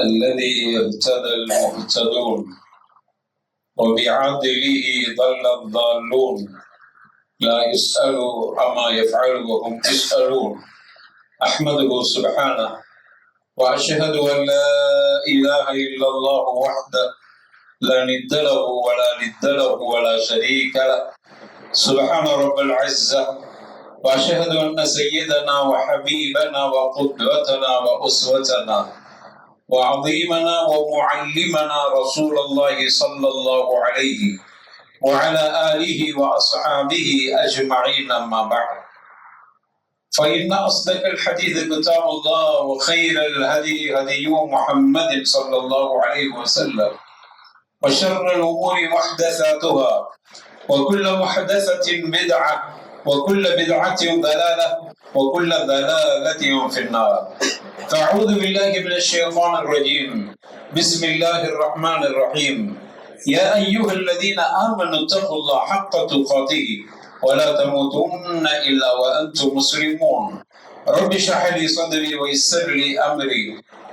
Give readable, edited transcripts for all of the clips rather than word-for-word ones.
الذي اهتدى المهتدون وبعدله ضل الضالون لا يسأل عما يفعل وهم يسألون. أحمده سبحانه وأشهد أن لا إله إلا الله وحده لا ند له ولا ند له ولا شريك له سبحان رب العزة. وأشهد أن سيدنا وحبيبنا وقدوتنا وأسوتنا وعظيمنا ومعلمنا رسول الله صلى الله عليه وعلى آله وأصحابه أجمعين. أما بعد، فإن أصدق الحديث كتاب الله وخير الهدي هدي محمد صلى الله عليه وسلم وشر الأمور محدثاتها وكل محدثة بدعة وكل بدعة ضلالة وكل ضلالة في النار. فأعوذ بالله من الشيطان الرجيم. بسم الله الرحمن الرحيم. يا أيها الذين آمنوا اتقوا الله حق تقاته ولا تموتن إلا وأنتم مسلمون. رب اشرح لي صدري ويسر لي أمري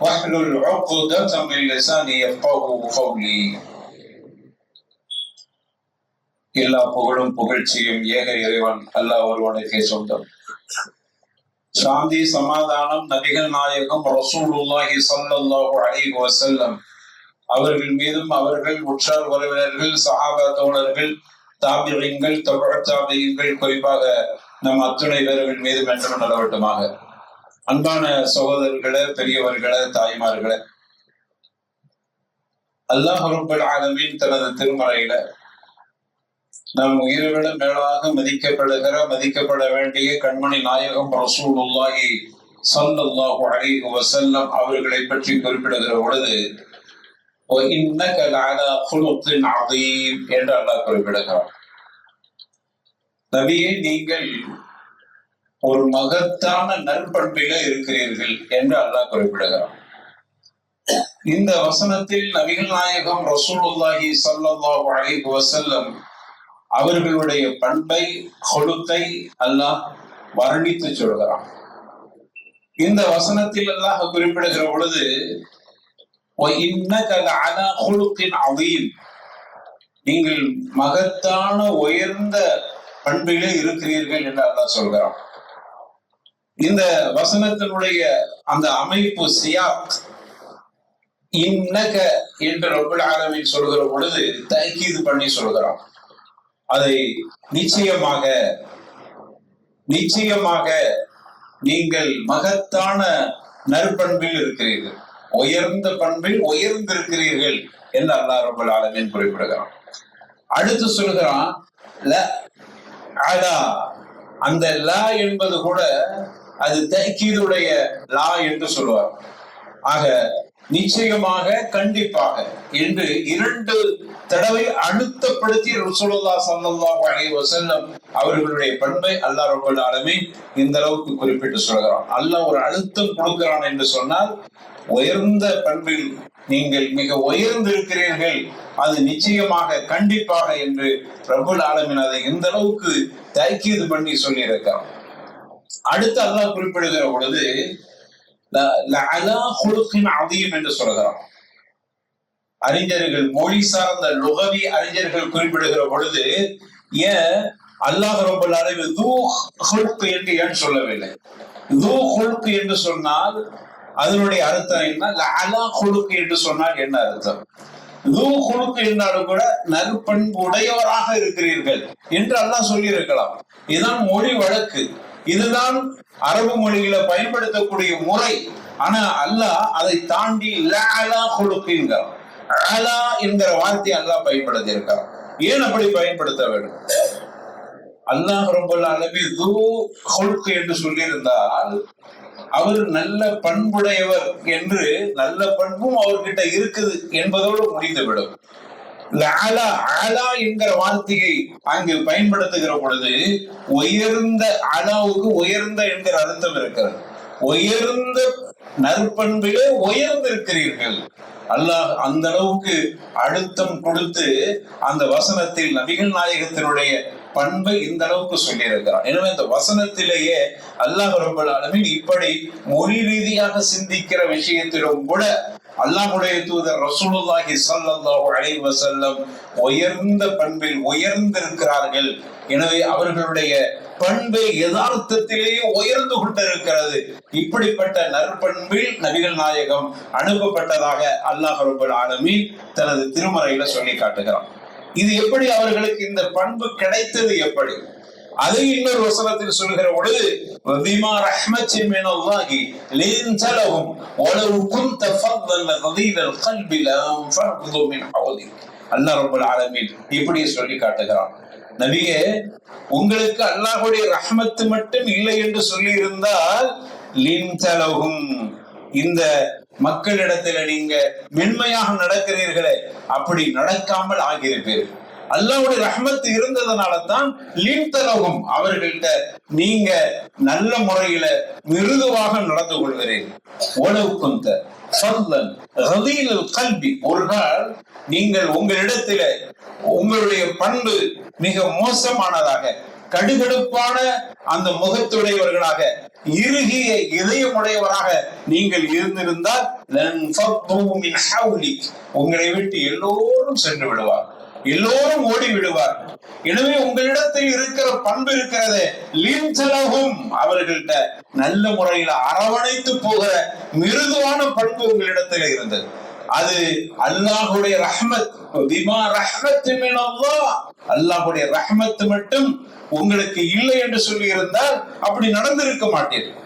واحلل عقدة من لساني يفقهوا قولي. எல்லா புகழும் புகழ்ச்சியும் ஏக இறைவன் அல்லாஹ் ஒருவனுக்கே சொந்தம். சாந்தி சமாதானம் நபிகள் நாயகம் ரசூலுல்லாஹி ஸல்லல்லாஹு அலைஹி வஸல்லம் அவர்கள் மீதும் அவர்கள் உற்றார் உறவினர்கள் சஹாபா தோழர்கள் தாபிஈன்கள் தபஅத் தாபிஈன்கள் குறிப்பாக நம் அத்துணை பேர்கள் மீதும் என்றும் நிலவட்டுமாக. அன்பான சகோதரர்களே, பெரியவர்களே, தாய்மார்களே, அல்லாஹ் ரப்பல் ஆலமீன் தனது திருமறையில நம் உயிர்விட மேலாக மதிக்கப்பட வேண்டிய கண்மணி நாயகம் ரசூலுல்லாஹி ஸல்லல்லாஹு அலைஹி வஸல்லம் அவர்களை பற்றி குறிப்பிடுகிற பொழுது وَإِنَّكَ لَعَلَى خُلُقٍ عَظِيمٍ என்று அல்லாஹ் குறிப்பிடுகிறார். நபியே, நீங்கள் ஒரு மகத்தான நற்பண்பில இருக்கிறீர்கள் என்று அல்லாஹ் குறிப்பிடுகிறார். இந்த வசனத்தில் நபிகள் நாயகம் ரசூலுல்லாஹி ஸல்லல்லாஹு அலைஹி வஸல்லம் அவர்களுடைய பண்பை கொழுத்தை அல்லாஹ் வர்ணித்து சொல்கிறான். இந்த வசனத்தில் அல்லாஹ் குறிப்பிடுகிற பொழுது நீங்கள் மகத்தான உயர்ந்த பண்பிலே இருக்கிறீர்கள் என்று அல்லாஹ் சொல்கிறான். இந்த வசனத்தினுடைய அந்த அமைப்பு சியாக் இன்னக என்று ரப்பல் ஆலமீன் சொல்கிற பொழுது தக்கீது பண்ணி சொல்கிறான். அதை நிச்சயமாக நீங்கள் மகத்தான நற்பண்பில் இருக்கிறீர்கள், உயர்ந்த பண்பில் உயர்ந்திருக்கிறீர்கள் என்று அல்லாஹ் ரப்பல் ஆலமீன் குறிப்பிடுகிறான். அடுத்து சொல்கிறான் அந்த லா என்பது கூட அது தக்கீதுடைய லா என்று சொல்லுவார். ஆக நிச்சயமாக, கண்டிப்பாக என்று 2 தடவை அழுத்தப்படுத்தி ரசூலுல்லாஹி ஸல்லல்லாஹு அலைஹி வஸல்லம் அவர்களுடைய பண்பை அல்லாஹ் ரப்பல் ஆலமீன் இந்த அளவுக்கு குறிப்பிட்டு சொல்கிறான். அல்லாஹ் ஒரு அழுத்தம் கொடுக்கிறான் என்று சொன்னால் உயர்ந்த பண்பில் நீங்கள் மிக உயர்ந்திருக்கிறீர்கள், அது நிச்சயமாக, கண்டிப்பாக என்று ரப்பல் ஆலமீன் அதை இந்த அளவுக்கு தக்கீது பண்ணி சொல்லி இருக்கிறான். அடுத்து அல்லாஹ் குறிப்பிடுகிற பொழுது என்று சொல்கிறான். அறிஞர்கள், மொழி சார்ந்த லுகவி அறிஞர்கள் குறிப்பிடுகிற பொழுது ஏன் அல்லாஹ் ரப்பல் ஆலமீன் து ஹுல்க் என்று ஏன் சொல்லவில்லை? து ஹுல்க் என்று சொன்னால் அதனுடைய அர்த்தம் என்ன? லஅலா ஹுல்க் என்று சொன்னால் என்ன அர்த்தம்? து ஹுல்க் என்றாலும் கூட நற்பண்பு உடையவராக இருக்கிறீர்கள் என்று அல்லாஹ் சொல்லி இருக்கலாம். இதுதான் மொழி வழக்கு, இதுதான் அரபு மொழியில பயன்படுத்தக்கூடிய முறை. ஆனா அல்லாஹ் அதை தாண்டி லஅலா ஹுலுகின்கிறார். அலா என்கிற வார்த்தையை அல்லாஹ் பயன்படுத்தி இருக்கார். ஏன் அப்படி பயன்படுத்த வேண்டும்? அல்லாஹ் ரப்பல் ஆலமீன் து ஹுல்க் என்று சொல்லியிருந்தால் அவர் நல்ல பண்புடையவர் என்று, நல்ல பண்பும் அவர்கிட்ட இருக்குது என்பதோடு முடிந்துவிடும். அலா என்கிற வார்த்தையை அங்கு பயன்படுத்துகிற பொழுது உயர்ந்த, அலாவுக்கு உயர்ந்த என்கிற அர்த்தம் இருக்கிறது. உயர்ந்த நற்பண்பிலே உயர்ந்திருக்கிறீர்கள். அல்லாஹ் அந்த அளவுக்கு அழுத்தம் கொடுத்து அந்த வசனத்தில் நபிகள் நாயகத்தினுடைய பண்பை இந்த அளவுக்கு சொல்லி இருக்கிறார். எனவே இந்த வசனத்திலேயே அல்லாஹ் ரப்பல் ஆலமீன் இப்படி மொழி ரீதியாக சிந்திக்கிற விஷயத்திலும் கூட அல்லாஹ்வுடைய தூதர் ரசூலுல்லாஹி ஸல்லல்லாஹு அலைஹி வஸல்லம் உயர்ந்த பண்பில் உயர்ந்திருக்கிறார்கள். எனவே அவர்களுடைய பண்பை யதார்த்தத்திலேயே உயர்ந்து கொண்டிருக்கிறது. இப்படிப்பட்ட நற்பண்பில் நபிகள் நாயகம் அனுப்பப்பட்டதாக அல்லாஹ் ரப்பல் ஆலமீன் தனது திருமறையில சொல்லி காட்டுகிறான். இது எப்படி அவர்களுக்கு இந்த பண்பு கிடைத்தது? எப்படி? அதை இன்னொரு வசனத்தில் சொல்கிற பொழுது பிமா ரஹ்மத்தின் மினல்லாஹி லின்த லஹும் வலவ் குன்த ஃபضلا غليظ القلب لانفضوا من حولك. அல்லாஹ் ரப்பல் ஆலமீன் இப்படி சொல்லி காட்டுகிறான். நபியே, உங்களுக்கு அல்லாஹ்வுடைய ரஹ்மத் மட்டும் இல்லை என்று சொல்லி இருந்தால் லின்த லஹும், இந்த மக்களிடத்துல நீங்க மென்மையாக நடக்கிறீர்களே, அப்படி நடக்காமல் ஆகியிருப்பீர்கள். அல்லாஹ்வுடைய ரஹ்மத் இருந்ததனால தான் லின்தலகும், அவர்கள்ட்ட நீங்க நல்ல முறையில மிருதுவாக நடந்து கொள்கிறீர்கள். ஒலவ் குந்த ஃபல்லன் கலீலல் கல்பி, ஒரு நாள் நீங்கள் உங்களிடத்தில உங்களுடைய பண்பு மிக மோசமானதாக, கடுகடுப்பான அந்த முகத்துடையவர்களாக, இறுகிய இதயமுடையவராக நீங்கள் இருந்திருந்தால் உங்களை விட்டு எல்லோரும் சென்று விடுவார், எல்லோரும் ஓடி விடுவார். எனவே உங்களிடத்தில் இருக்கிற பண்பு இருக்கிறது லின்தலகும், அவர்கள்ட்ட நல்ல முறையில அரவணைத்து போகிற மிருதுவான பண்பு உங்களிடத்தில் இருந்தது. அது அல்லாஹ்வுடைய ரஹ்மத். பிமா ரஹ்மத்தின் மினல்லாஹ், அல்லாஹ்வுடைய ரஹ்மத் மட்டும் உங்களுக்கு இல்லை என்று சொல்லி இருந்தால் அப்படி நடந்திருக்க மாட்டீர்கள்.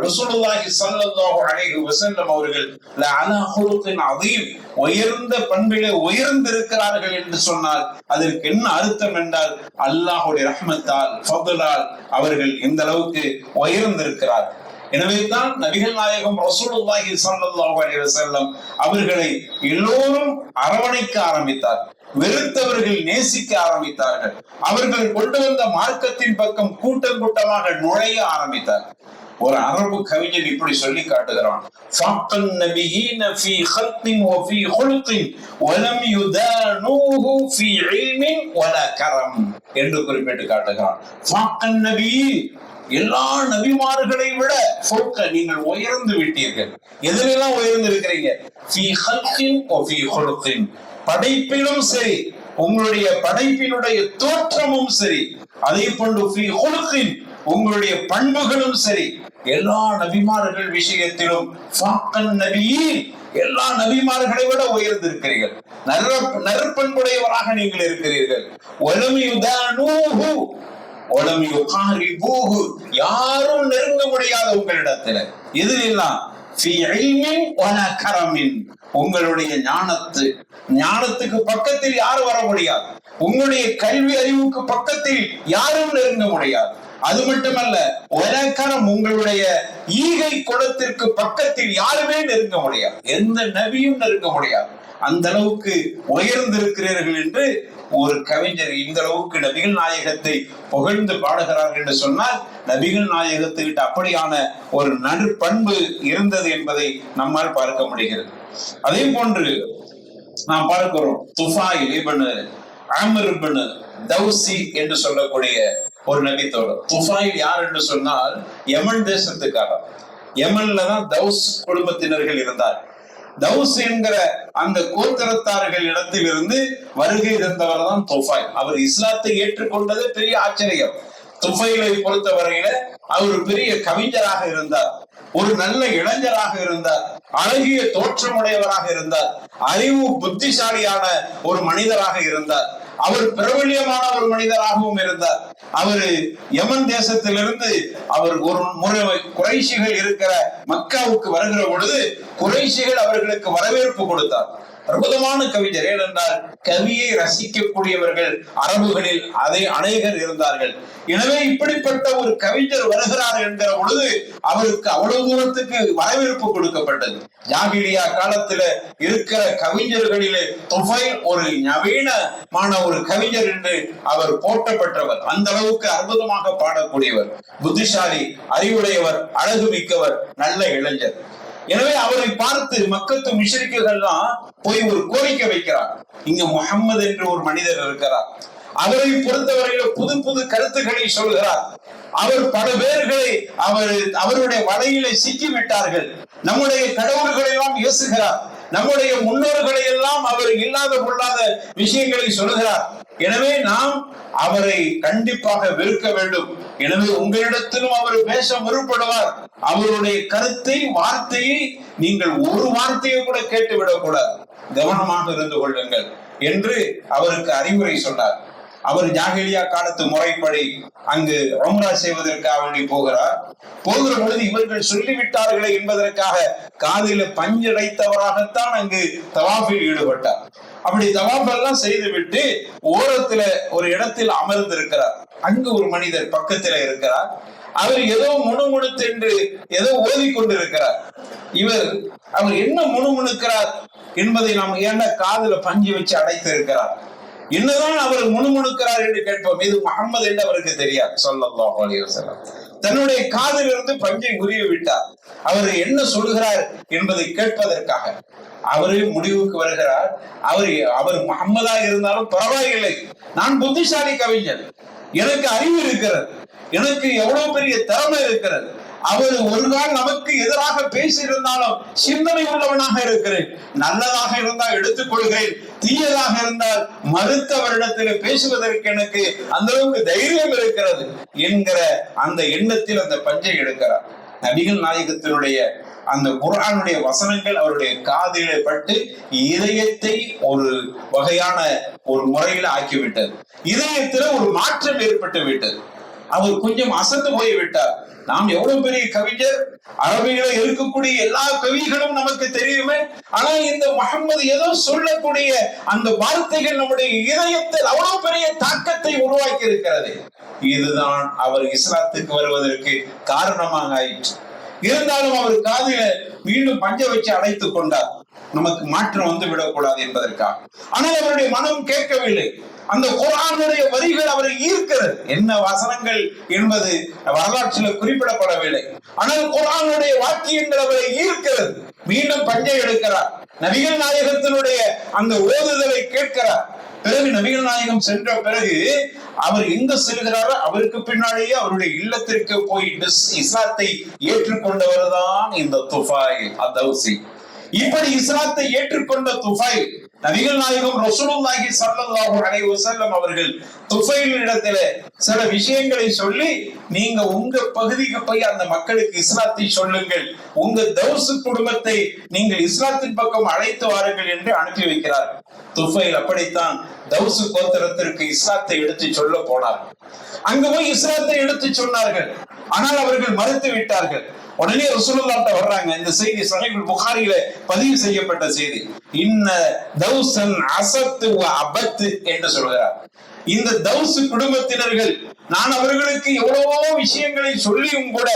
ரசூலுல்லாஹி ஸல்லல்லாஹு அலைஹி வஸல்லம் அவர்கள் லஅலா ஹுலுகின் அதீம், உயர்ந்த பண்பிலே உயர்ந்திருக்கிறார்கள் என்று சொன்னால் அதற்கு என்ன அர்த்தம் என்றால் அல்லாஹ்வுடைய ரஹ்மத்தால் ஃபضலால் அவர்கள் இந்த அளவுக்கு உயர்ந்திருக்கிறார்கள். எனவே தான் நபிகள் நாயகம் ரசூலுல்லாஹி ஸல்லல்லாஹு அலைஹி வஸல்லம் அவர்களை எல்லோரும் அரவணைக்க ஆரம்பித்தார், வெறுத்தவர்கள் நேசிக்க ஆரம்பித்தார்கள். அவர்கள் கொண்டு வந்த மார்க்கத்தின் பக்கம் கூட்டம் கூட்டமாக நுழைய ஆரம்பித்தார். ஒரு அரபு கவிஞன் இப்படி சொல்லி காட்டுகிறான், ஃபக்கன் நபியீன ஃபீ ஹல்கின் வ ஃபீ ஹுலுகின் வலம் யுதானூஹு ஃபீ இல்மின் வலா கரம் என்று குறிப்பிட்டு காட்டுகிறான். ஃபக்கன் நபியீன், எல்லா நபிமார்களை விட நீங்கள் உயர்ந்து விட்டீர்கள். எதிலெல்லாம் உயர்ந்து இருக்கிறீங்க? ஃபீ ஹல்கின் வ ஃபீ ஹுலுகின், படைப்பிலும் சரி, உங்களுடைய படைப்பினுடைய தோற்றமும் சரி, அதே போன்று ஃபீ ஹுலுகின், உங்களுடைய பண்புகளும் சரி, எல்லா நபிமார்கள் விஷயத்திலும் ஃபக்கன் நபியீன், எல்லா நபிமார்களை விட உயர்ந்திருக்கிறீர்கள், நற்பண்புடையவராக நீங்கள் இருக்கிறீர்கள். வலம் யுதானூஹு வலம் யுகாரிபூஹு, யாரும் நெருங்க முடியாத உங்களிடத்துல. எதிலெல்லாம்? ஃபீ இல்மின் வலா கரமின், உங்களுடைய ஞானத்துக்கு பக்கத்தில் யாரும் வர முடியாது, உங்களுடைய கல்வி அறிவுக்கு பக்கத்தில் யாரும் நெருங்க முடியாது. அது மட்டுமல்ல, வலக்கரம், உங்களுடைய ஈகை குணத்திற்கு பக்கத்தில் யாருமே நெருங்க முடியாது, எந்த நபியும் நெருங்க முடியாது. அந்த அளவுக்கு உயர்ந்திருக்கிறீர்கள் என்று ஒரு கவிஞர் இந்த அளவுக்கு நபிகள் நாயகத்தை புகழ்ந்து பாடுகிறார்கள் என்று சொன்னால் நபிகள் நாயகத்துக்கிட்ட அப்படியான ஒரு நற்பண்பு இருந்தது என்பதை நம்மால் பார்க்க முடிகிறது. அதே போன்று நாம் பார்க்கிறோம், துஃபாயில் இப்னு ஆமிர் இப்னு தௌசி என்று சொல்லக்கூடிய ஒரு நபித்தோழர். துஃபாயில் யார் என்று சொன்னால் யமன் தேசத்துக்காரர். யமன்ல தான் தௌஸ் குடும்பத்தினர்கள் இருந்தார். தௌஸ் என்கிற அந்த கோத்திரத்தார்கள் இடத்தில் இருந்து வருகை தந்தவர் தான் துஃபாயில். அவர் இஸ்லாத்தை ஏற்றுக்கொண்டது பெரிய ஆச்சரியம். துஃபைலை பொறுத்தவரையில அவர் பெரிய கவிஞராக இருந்தார், ஒரு நல்ல இளைஞராக இருந்தார், அழகிய தோற்றமுடையவராக இருந்தார், அறிவு புத்திசாலியான ஒரு மனிதராக இருந்தார், அவர் பிரபல்யமான ஒரு மனிதராகவும் இருந்தார். அவரு யமன் தேசத்திலிருந்து அவர் ஒரு முறை குறைஷிகள் இருக்கிற மக்காவுக்கு வருகிற பொழுது குறைஷிகள் அவர்களுக்கு வரவேற்பு கொடுத்தார். அற்புதமான கவிஞர். ஏனென்றால் கவியை ரசிக்கக்கூடியவர்கள் அரபுகளில் அநேகர் இருந்தார்கள். எனவே இப்படிப்பட்ட ஒரு கவிஞர் வருகிறார் என்கிற பொழுது அவருக்கு அவ்வளவு தூரத்துக்கு வரவேற்பு கொடுக்கப்பட்டது. ஜாகிலியா காலத்துல இருக்கிற கவிஞர்களிலே துஃபைல் ஒரு நவீனமான ஒரு கவிஞர் என்று அவர் போற்றப்பட்டவர். அந்த அளவுக்கு அற்புதமாக பாடக்கூடியவர், புத்திசாலி, அறிவுடையவர், அழகு மிக்கவர், நல்ல இளைஞர். எனவே அவரை பார்த்து மக்கத்து முஷ்ரிக்குகள்லாம் போய் ஒரு கோரிக்கை வைக்கிறார். இங்க முஹம்மது என்று ஒரு மனிதர் இருக்கிறார், அவரை பொறுத்தவரையில புது புது கருத்துக்களை சொல்கிறார், அவர் பல பேர்களை அவருடைய வலையில சிக்கி விட்டார்கள், நம்முடைய கடவுள்களை எல்லாம் ஏசுகிறார், நம்முடைய முன்னோர்களை எல்லாம் அவர் இல்லாத பொருளாத விஷயங்களை சொல்கிறார். எனவே நாம் அவரை கண்டிப்பாக வெறுக்க வேண்டும். எனவே உங்களிடத்திலும் அவர் பேச முற்படுவார். அவருடைய கருத்தை, வார்த்தையை நீங்கள் ஒரு வார்த்தையை கூட கேட்டுவிடக் கூடாது, கவனமாக இருந்து கொள்ளுங்கள் என்று அவருக்கு அறிவுரை சொன்னார். அவர் ஜாகிலியா காலத்து முறைப்படி அங்கு உம்ரா செய்வதற்காக வேண்டி போகிறார். போகிற பொழுது இவர்கள் சொல்லிவிட்டார்களே என்பதற்காக காதில பஞ்சடைத்தவராகத்தான் அங்கு தவாஃபில் ஈடுபட்டார். அப்படி தவாஃப் எல்லாம் செய்துவிட்டு ஓரத்துல ஒரு இடத்தில் அமர்ந்திருக்கிறார். அங்கு ஒரு மனிதர் பக்கத்துல இருக்கிறார். அவர் ஏதோ முணுமுணுத்து என்று ஏதோ ஓதிக்கொண்டிருக்கிறார். அவர் என்ன முணுமுணுக்கிறார் என்பதை நாம் ஏன்டா காதுல பஞ்சு வச்சு அடைத்து இருக்கிறார், என்னதான் அவர் முணுமுணுக்கிறார் என்று கேட்போம். இது முஹம்மது என்று அவருக்கு தெரியாது ஸல்லல்லாஹு அலைஹி வஸல்லம். தன்னுடைய காதில் இருந்து பஞ்சை உருவி விட்டார். அவர் என்ன சொல்கிறார் என்பதை கேட்பதற்காக அவரே முடிவுக்கு வருகிறார். அவர் முஹம்மதா இருந்தாலும் பரவாயில்லை, நான் புத்திசாலி கவிஞர், எனக்கு அறிவு இருக்கிறது, எனக்கு எவ்வளவு பெரிய திறமை இருக்கிறது. அவர் ஒரு நாள் நமக்கு எதிராக பேசியிருந்தாலும் சிந்தனை உள்ளவனாக இருக்கிறேன். நல்லதாக இருந்தால் எடுத்துக்கொள்கிறேன், தீயதாக இருந்தால் மறுத்தவரிடத்தில் பேசுவதற்கு எனக்கு அந்த அளவுக்கு தைரியம் இருக்கிறது என்கிற அந்த எண்ணத்தில் அந்த பஞ்சை எடுக்கிறார். நபிகள் நாயகத்தினுடைய அந்த குர்ஆனுடைய வசனங்கள் அவருடைய காதிலே பட்டு இதயத்தை ஒரு வகையான ஒரு முறையில ஆக்கிவிட்டது. இதயத்துல ஒரு மாற்றம் ஏற்பட்டு விட்டது. அவர் கொஞ்சம் அசந்து போய்விட்டார். நாம் எவ்வளவு பெரிய கவிஞர், அரபியில இருக்கக்கூடிய எல்லா கவிகளும் நமக்கு தெரியுமே, ஆனால் இந்த முஹம்மது ஏதோ சொல்லக்கூடிய அந்த வார்த்தைகள் நம்முடைய இதயத்தில் அவ்வளவு பெரிய தாக்கத்தை உருவாக்கி இருக்கிறது. இதுதான் அவர் இஸ்லாத்துக்கு வருவதற்கு காரணமாக ஆயிற்று. இருந்தாலும் அவர் காதில மீண்டும் பஞ்ச வச்சு அடைத்துக் கொண்டார், நமக்கு மாற்றம் வந்து விடக்கூடாது என்பதற்காக. ஆனால் அவருடைய மனம் கேட்கவில்லை. அந்த குர்ஆனுடைய வரிகள் அவரை ஈர்க்கிறது. என்ன வசனங்கள் என்பது வரலாற்றில் குறிப்பிடப்படவில்லை, ஆனால் குர்ஆனுடைய வாக்கியங்கள் அவரை ஈர்க்கிறது. மீண்டும் பஞ்சை எடுக்கிறார். நபிகள் நாயகத்தினுடைய அந்த ஓதுதலை கேட்கிறார். பிறகு நபிகள் நாயகம் சென்ற பிறகு அவர் எங்க செல்கிறாரோ அவருக்கு பின்னாலேயே அவருடைய இல்லத்திற்கு போய் இஸ்லாத்தை ஏற்றுக்கொண்டவர் தான் இந்த துஃபைல் அத்-தௌசி. இப்படி இஸ்லாத்தை ஏற்றுக்கொண்ட துஃபைல், நபிகள் நாயகம் ரசூலுல்லாஹி ஸல்லல்லாஹு அலைஹி வஸல்லம் அவர்கள் துஃபைலிடத்துல சில விஷயங்களை சொல்லி, நீங்க உங்க பகுதிக்கு போய் அந்த மக்களுக்கு இஸ்லாத்தை சொல்லுங்கள், உங்க தௌஸ் குடும்பத்தை நீங்கள் இஸ்லாத்தின் பக்கம் அழைத்து வாருங்கள் என்று அனுப்பி வைக்கிறார். துஃபைல் அப்படித்தான் தௌஸ் கோத்திரத்திற்கு இஸ்லாத்தை எடுத்து சொல்ல போனார். அங்கு போய் இஸ்லாத்தை எடுத்து சொன்னார்கள். ஆனால் அவர்கள் மறுத்து விட்டார்கள். உடனே ரசூலுல்லாஹ்ட்ட வர்றாங்க. இந்த செய்தி சஹீஹ் புகாரியில பதிவு செய்யப்பட்ட செய்தி. இன்ன தௌசன் அஸத்து வ அபத் என்று சொல்கிறார். இந்த தௌஸ் குடும்பத்தினர்கள், நான் அவர்களுக்கு எவ்வளவோ விஷயங்களை சொல்லியும் கூட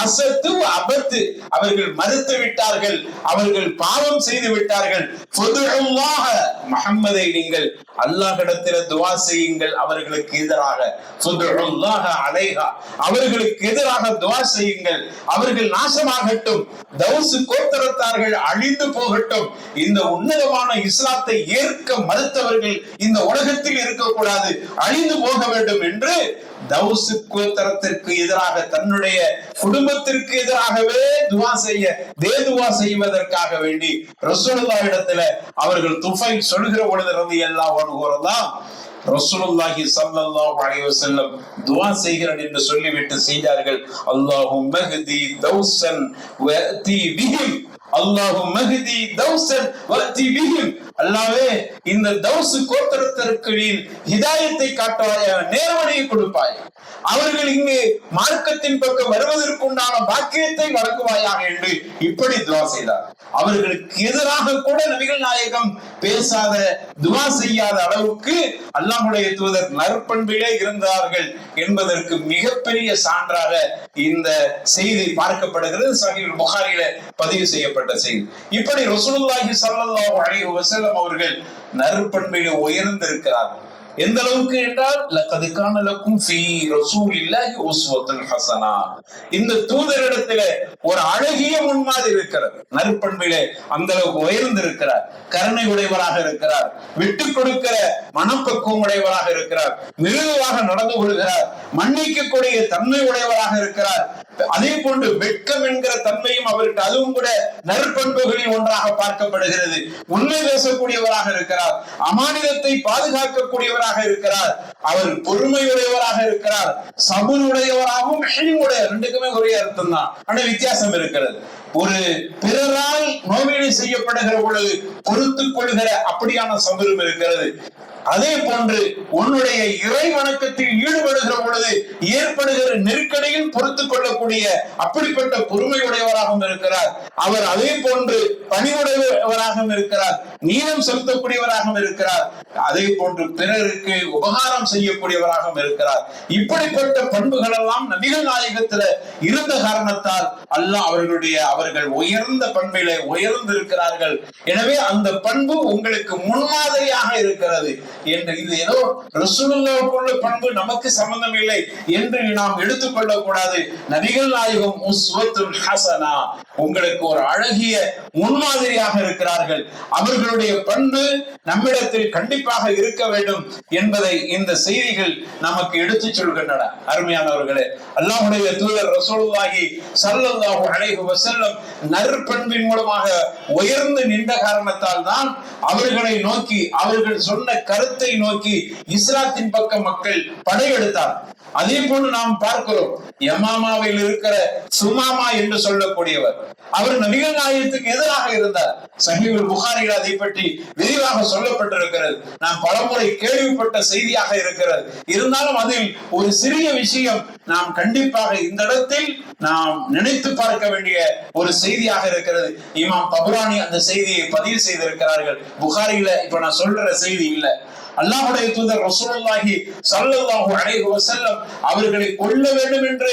அஸத்து வ அபத், அவர்கள் மறுத்து விட்டார்கள், அவர்கள் பாவம் செய்து விட்டார்கள். ஃபதுல்லாஹ, முஹம்மதை நீங்கள் அல்லாஹ்விடத்தில் துஆ செய்யுங்கள் அவர்களுக்கு எதிராக. ஃபதுல்லாஹ அலைஹா, அவர்களுக்கு எதிராக துஆ செய்யுங்கள், அவர்கள் நாசமாகட்டும், தௌஸ் கோத்திரத்தார்கள் அழிந்து போகட்டும், இந்த உன்னதமான இஸ்லாத்தை ஏற்க மறுத்தவர்கள் இந்த உலகத்தில் இருக்கக்கூடாது, அழிந்து போக வேண்டும் என்று தௌஸ் கோத்திரத்திற்கு எதிராக, தன்னுடைய குடும்பத்திற்கு எதிராகவே துஆ செய்வதற்காக வேண்டி ரசூலுல்லாஹ்விடத்துல அவர்கள் துஃபைல் சொல்கிற பொழுது ரலியல்லாஹு அன்ஹு ரசூலுல்லாஹி ஸல்லல்லாஹு அலைஹி வஸல்லம் துஆ செய்கிறார் என்று சொல்லிவிட்டு செய்தார்கள். அல்லாஹும்ம ஹ்தி தௌஸன் வஅதி பிஹிம், அல்லாஹும்ம ஹ்தி தௌஸன் வஅதி பிஹிம், அல்லாஹ்வே இந்த தௌஸ் கோத்திரத்திற்கு ஹிதாயத்தை காட்டுவாயாக, நேர்வழியை கொடுப்பாய், அவர்கள் இங்கு மார்க்கத்தின் பக்கம் வருவதற்குண்டான பாக்கியத்தை வழங்குவாயாக என்று இப்படி துஆ செய்தார். அவர்களுக்கு எதிராக கூட நபிகள் நாயகம் பேசாத, துஆ செய்யாத அளவுக்கு அல்லாஹ்வுடைய தூதர் நற்பண்பிலே இருந்தார்கள் என்பதற்கு மிகப்பெரிய சான்றாக இந்த செய்தி பார்க்கப்படுகிறது. சஹீஹ் புகாரியில பதிவு செய்யப்பட்ட செய்தி. இப்படி ரசூலுல்லாஹி ஸல்லல்லாஹு அலைஹி வஸல்லம் அவர்கள் நற்பண்பிலே உயர்ந்திருக்கிறார்கள். எந்த அளவுக்கு என்றால், லக்கத் கான லக்கும் ஃபீ ரசூலில்லாஹி உஸ்வத்துன் ஹஸனா, இந்த தூதரிடத்திலே ஒரு அழகிய முன்மாதிரி இருக்கிறது. நற்பண்பிலே அந்த அளவுக்கு உயர்ந்திருக்கிறார். கருணை உடையவராக இருக்கிறார், விட்டு கொடுக்கிற மனப்பக்குவம் உடையவராக இருக்கிறார், மிருதுவாக நடந்து கொள்கிறார், மன்னிக்கக்கூடிய தன்மை உடையவராக இருக்கிறார், அதே போன்று வெட்கம் என்கிற தன்மையும் அவருக்கு அதுவும் கூட நற்பண்புகளில் ஒன்றாக பார்க்கப்படுகிறது. உண்மை பேசக்கூடியவராக இருக்கிறார், அமானிதத்தை பாதுகாக்கக்கூடியவராக இருக்கிறார், அவர் பொறுமையுடையவராக இருக்கிறார், சபுருடையவராகவும் ரெண்டுக்குமே ஒரே அர்த்தம் தான், ஆனா வித்தியாசம் இருக்கிறது. ஒரு பிறரால் நோவினை செய்யப்படுகிற பொழுது பொறுத்துக் கொள்கிற அப்படியான சபுரும் இருக்கிறது. அதே போன்று உன்னுடைய இறை வணக்கத்தில் ஈடுபடுகிற பொழுது ஏற்படுகிற நெருக்கடியில் பொறுத்துக் கொள்ளக்கூடிய அப்படிப்பட்ட பொறுமையுடையவராகவும் இருக்கிறார். அவர் அதே போன்று பணிவுடையவராகவும் இருக்கிறார், நீளம் செலுத்தக்கூடியவராகவும் இருக்கிறார், அதே போன்று பிறருக்கு உபகாரம் செய்யக்கூடியவராகவும் இருக்கிறார். இப்படிப்பட்ட பண்புகள் எல்லாம் நபிகள் நாயகத்துல இருந்த காரணத்தால் அல்லாஹ் அவர்கள் உயர்ந்த பண்பிலே உயர்ந்திருக்கிறார்கள். எனவே அந்த பண்பு உங்களுக்கு முன்மாதிரியாக இருக்கிறது என்று, இது ஏதோ ரசூலுல்லாஹ்வுக்குள்ள பண்பு நமக்கு சம்பந்தம் இல்லை என்று நாம் எடுத்துக்கொள்ளக் கூடாது. நபிகள் நாயகம் உஸ்வத்துல் ஹஸனா, உங்களுக்கு ஒரு அழகிய முன்மாதிரியாக இருக்கிறார்கள். அவர்களுடைய பண்பு நம்மிடத்தில் கண்டிப்பாக இருக்க வேண்டும் என்பதை இந்த செய்திகள் நமக்கு எடுத்துச் சொல்கின்றன. அருமையானவர்களே, அல்லாஹ்வுடைய தூதர் ரசூலுல்லாஹி ஸல்லல்லாஹு அலைஹி வஸல்லம் நற்பண்பின் மூலமாக உயர்ந்து நின்ற காரணத்தால் தான் அவர்களை நோக்கி, அவர்கள் சொன்ன கருத்தை நோக்கி இஸ்லாத்தின் பக்கம் மக்கள் படையெடுத்தார். அதே போன்று நாம் பார்க்கிறோம், யமாமாவில் இருக்கிற சுமாமா என்று சொல்லக்கூடியவர், அவர் நபிகள் நாயகத்துக்கு எதிராக இருந்தார். சஹீஹுல் புகாரியில் அதை பற்றி விரிவாக சொல்லப்பட்டிருக்கிறது. நாம் பலமுறை கேள்விப்பட்ட செய்தியாக இருக்கிறது. இருந்தாலும் அதில் ஒரு சிறிய விஷயம் நாம் கண்டிப்பாக இந்த இடத்தில் நாம் நினைத்து பார்க்க வேண்டிய ஒரு செய்தியாக இருக்கிறது. இமாம் தபரானி அந்த செய்தியை பதிவு செய்திருக்கிறார்கள். புகாரியில இப்ப நான் சொல்ற செய்தி இல்ல. அல்லாஹ்வுடைய தூதர் ரசூலுல்லாஹி ஸல்லல்லாஹு அலைஹி வஸல்லம் அவர்களை கொல்ல வேண்டும் என்று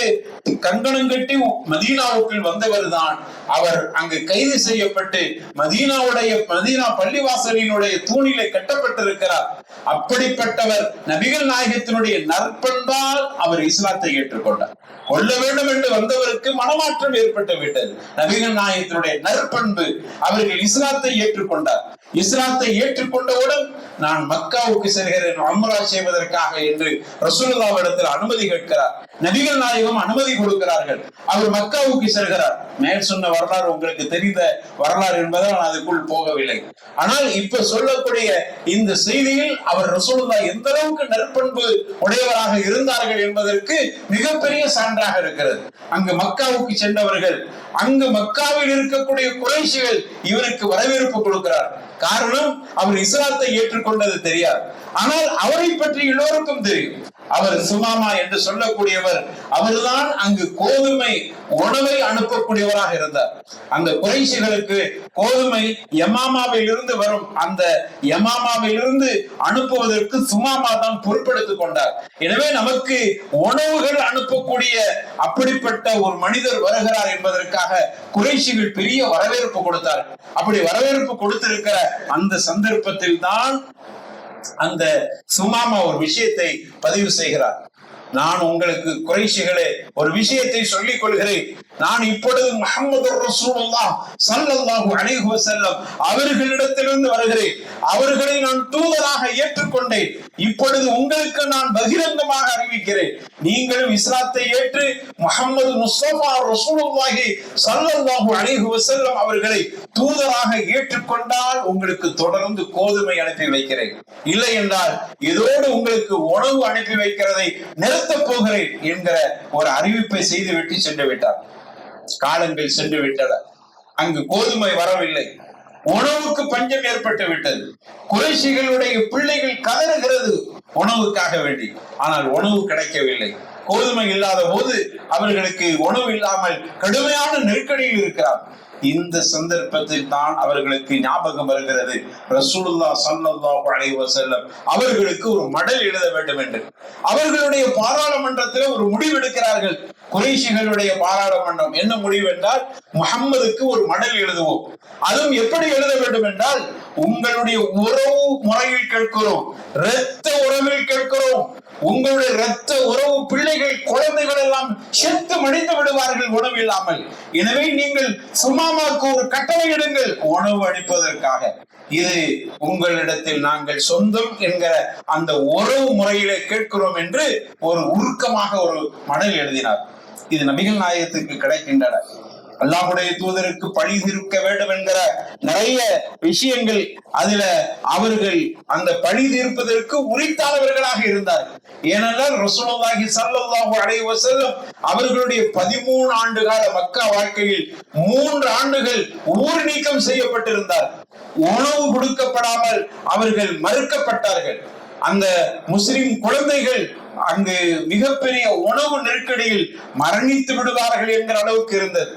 கங்கணம் கட்டி மதீனாவுக்குள் வந்தவர் தான். அவர் அங்கு கைது செய்யப்பட்டு மதீனா பள்ளிவாசலினுடைய தூணிலே கட்டப்பட்டிருக்கிறார். அப்படிப்பட்டவர் நபிகள் நாயகத்தினுடைய நற்பண்பால் அவர் இஸ்லாத்தை ஏற்றுக்கொண்டார். கொல்ல வேண்டும் என்று வந்தவருக்கு மனமாற்றம் ஏற்பட்டு விட்டது. நபிகள் நாயகத்தினுடைய நற்பண்பு, அவர்கள் இஸ்லாத்தை ஏற்றுக்கொண்டார். இஸ்லாத்தை ஏற்றுக்கொண்டவுடன் நான் மக்காவுக்கு செல்கிறேன் உம்ரா செய்வதற்காக என்று ரசூலுல்லாஹ்விடத்தில் அனுமதி கேட்கிறார். நபிகள் நாயகம் அனுமதி கொடுக்கிறார்கள். அவர் மக்காவுக்கு செல்கிறார். மேல் சொன்ன வரலாறு உங்களுக்கு தெரிந்த வரலாறு என்பதால் நான் அதுக்குள் போகவில்லை. ஆனால் இப்ப சொல்லக்கூடிய இந்த செய்தியில் அவர் ரசூலுல்லாஹ் எந்த அளவுக்கு நற்பண்பு உடையவராக இருந்தார்கள் என்பதற்கு மிகப்பெரிய சான்றாக இருக்கிறது. அங்கு மக்காவுக்கு சென்றவர்கள், அங்கு மக்காவில் இருக்கக்கூடிய குறைஷிகள் இவருக்கு வரவேற்பு கொடுக்கிறார். காரணம், அவர் இஸ்லாத்தை ஏற்றுக்கொண்டது தெரியாது. ஆனால் அவரை பற்றி எல்லோருக்கும் தெரியும். அவர் சுமாமா என்று சொல்லக்கூடியவர், அவர்தான் அங்கு கோதுமை உணவை அனுப்பக்கூடியவராக இருந்தார். அந்த குறைஷிகளுக்கு கோதுமை யமாமாவில் இருந்து வரும், அந்த யமாமாவில் இருந்து அனுப்புவதற்கு சுமாமா தான் பொறுப்பெடுத்துக் கொண்டார். எனவே நமக்கு உணவுகள் அனுப்பக்கூடிய அப்படிப்பட்ட ஒரு மனிதர் வருகிறார் என்பதற்காக குறைஷிகள் பெரிய வரவேற்பு கொடுத்தார். அப்படி வரவேற்பு கொடுத்திருக்கிற அந்த சந்தர்ப்பத்தில் தான் அந்த சுமாமா ஒரு விஷயத்தை பதிவு செய்கிறார். நான் உங்களுக்கு குறைஷிகளே ஒரு விஷயத்தை சொல்லிக் கொள்கிறேன். நான் இப்பொழுது முஹம்மது ரசூலுல்லாஹ் ஸல்லல்லாஹு அலைஹி வஸல்லம் அவர்களிடத்திலிருந்து வருகிறேன். அவர்களை நான் தூதராக ஏற்றுக்கொண்டேன். இப்பொழுது உங்களுக்கு நான் பகிரங்கமாக அறிவிக்கிறேன், நீங்களும் இஸ்லாத்தை ஏற்று முஹம்மது முஸ்தபா ரசூலுல்லாஹி ஸல்லல்லாஹு அலைஹி வஸல்லம் அவர்களை தூதராக ஏற்றுக்கொண்டால் உங்களுக்கு தொடர்ந்து கோதுமை அனுப்பி வைக்கிறேன், இல்லை என்றால் இதோடு உங்களுக்கு உணவு அனுப்பி வைக்கிறதை நிறுத்தப் போகிறேன் என்கிற ஒரு அறிவிப்பை செய்துவிட்டு சென்று விட்டார். காலங்கள் சென்று விட்டன. அங்கு கோதுமை வரவில்லை. உணவுக்கு பஞ்சம் ஏற்பட்டு விட்டது. குறைஷிகளுடைய பிள்ளைகள் கதறுகிறது உணவுக்காக வேண்டி. ஆனால் உணவு கிடைக்கவில்லை. கோதுமை இல்லாத போது அவர்களுக்கு உணவு இல்லாமல் கடுமையான நெருக்கடியில் இருக்கிறார். இந்த சந்தர்ப்பத்தில் தான் அவர்களுக்கு ஞாபகம் வருகிறது, ரசூலுல்லாஹ் ஸல்லல்லாஹு அலைஹி வஸல்லம் அவர்களுக்கு ஒரு மடல் எழுத வேண்டும் என்று. அவர்களுடைய பாராளுமன்றத்தில் ஒரு முடிவு எடுக்கிறார்கள். குறைஷிகளுடைய பாராளுமன்றம் என்ன முடிவு என்றால், முஹம்மதுக்கு ஒரு மடல் எழுதுவோம். அதுவும் எப்படி எழுத வேண்டும் என்றால், உங்களுடைய உறவு முறையில் கேட்கிறோம், இரத்த உறவில் கேட்கிறோம். உங்களுடைய இரத்த உறவு பிள்ளைகள் குழந்தைகள் எல்லாம் செத்து மடிந்து விடுவார்கள் உணவு இல்லாமல். எனவே நீங்கள் சுமாமாக்கு ஒரு கட்டளை இடுங்கள் உணவு அளிப்பதற்காக. இது உங்களிடத்தில் நாங்கள் சொந்தம் என்கிற அந்த உறவு முறையிலே கேட்கிறோம் என்று ஒரு உருக்கமாக ஒரு மடல் எழுதினார். இது நபிகள் நாயகத்துக்கு கிடைக்கின்றன. அல்லாஹ்வுடைய தூதருக்கு பழி தீர்க்க வேண்டும் என்கிற நிறைய விஷயங்கள் அதுல அவர்கள் அந்த பழி தீர்ப்பதற்கு உரித்தானவர்களாக இருந்தார்கள். ஏனென்றால் ரசூலுல்லாஹி ஸல்லல்லாஹு அலைஹி வஸல்லம் அவர்களுடைய 13 ஆண்டு கால மக்கா வாழ்க்கையில் 3 ஆண்டுகள் ஊர் நீக்கம் செய்யப்பட்டிருந்தார். உணவு கொடுக்கப்படாமல் அவர்கள் மறுக்கப்பட்டார்கள். அந்த முஸ்லிம் குழந்தைகள் அங்கு மிகப்பெரிய உணவு நெருக்கடியில் மரணித்து விடுவார்கள் என்கிற அளவுக்கு இருந்தது.